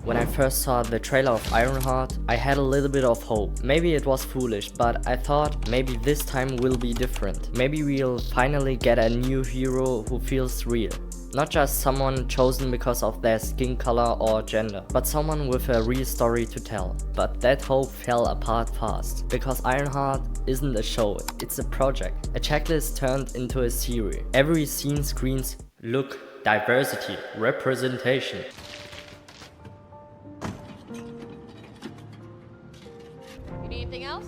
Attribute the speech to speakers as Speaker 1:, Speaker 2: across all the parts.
Speaker 1: When I first saw the trailer of Ironheart, I had a little bit of hope. Maybe it was foolish, but I thought maybe this time will be different. Maybe we'll finally get a new hero who feels real. Not just someone chosen because of their skin color or gender, but someone with a real story to tell. But that hope fell apart fast, because Ironheart isn't a show, it's a project. A checklist turned into a series. Every scene screams, look, diversity, representation.
Speaker 2: You need anything else?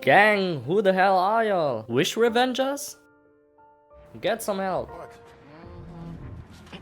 Speaker 1: Gang, who the hell are y'all? Wish Revengers? Get some help.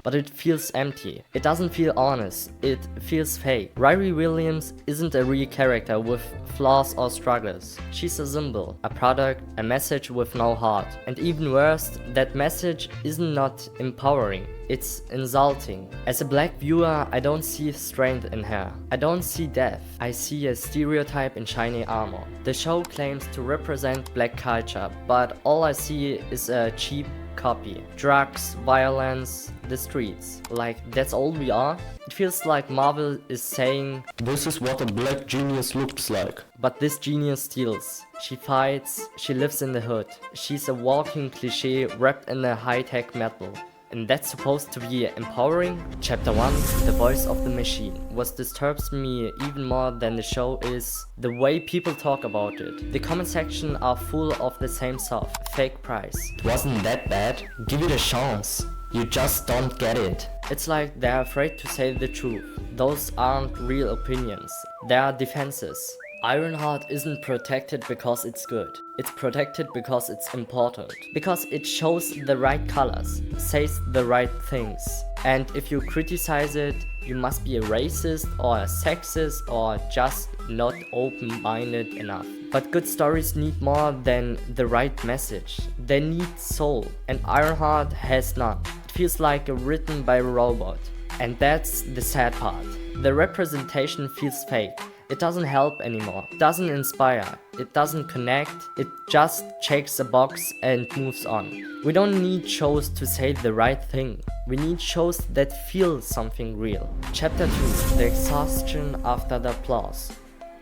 Speaker 1: But it feels empty. It doesn't feel honest. It feels fake. Riri Williams isn't a real character with flaws or struggles. She's a symbol, a product, a message with no heart. And even worse, that message isn't not empowering. It's insulting. As a black viewer, I don't see strength in her. I don't see death. I see a stereotype in shiny armor. The show claims to represent black culture, but all I see is a cheap copy. Drugs, violence, the streets. Like, that's all we are? It feels like Marvel is saying, this is what a black genius looks like. But this genius steals. She fights, she lives in the hood. She's a walking cliché wrapped in a high-tech metal. And that's supposed to be empowering? Chapter 1, The Voice of the Machine. What disturbs me even more than the show is the way people talk about it. The comment section are full of the same stuff. Fake price. It wasn't that bad. Give it a chance. You just don't get it. It's like they're afraid to say the truth. Those aren't real opinions. They are defenses. Ironheart isn't protected because it's good. It's protected because it's important. Because it shows the right colors, says the right things. And if you criticize it, you must be a racist or a sexist or just not open-minded enough. But good stories need more than the right message. They need soul. And Ironheart has none. It feels like written by a robot. And that's the sad part. The representation feels fake. It doesn't help anymore, it doesn't inspire, it doesn't connect, it just checks a box and moves on. We don't need shows to say the right thing, we need shows that feel something real. Chapter 2, The Exhaustion After the Applause.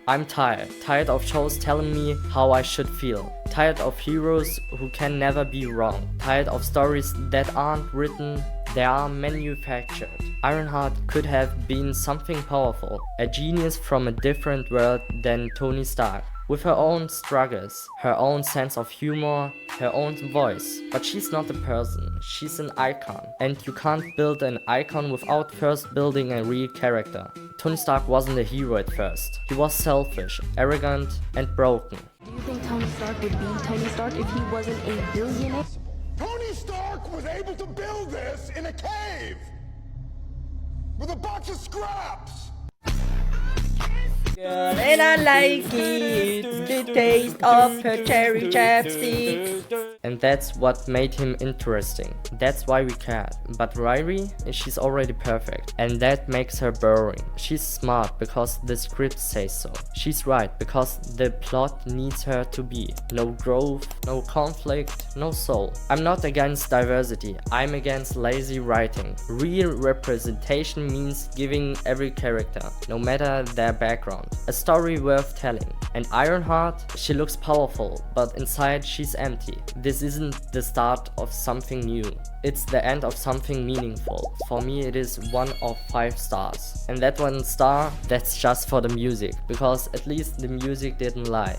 Speaker 1: I'm tired of shows telling me how I should feel, tired of heroes who can never be wrong, tired of stories that aren't written, they are manufactured. Ironheart could have been something powerful, a genius from a different world than Tony Stark, with her own struggles, her own sense of humor, her own voice. But she's not a person, she's an icon. And you can't build an icon without first building a real character. Tony Stark wasn't a hero at first. He was selfish, arrogant, and broken.
Speaker 3: Do you think Tony Stark would be Tony Stark if he wasn't a billionaire?
Speaker 4: Tony Stark was able to build this in a cave with a box of scraps.
Speaker 1: Girl, and I like it, the taste of her cherry chapstick. And that's what made him interesting. That's why we cared. But Riri, she's already perfect. And that makes her boring. She's smart because the script says so. She's right because the plot needs her to be. No growth, no conflict, no soul. I'm not against diversity. I'm against lazy writing. Real representation means giving every character, no matter their background, a story worth telling. And Ironheart, she looks powerful, but inside she's empty. This isn't the start of something new. It's the end of something meaningful. For me it is 1 of 5 stars. And that 1 star, that's just for the music, because at least the music didn't lie.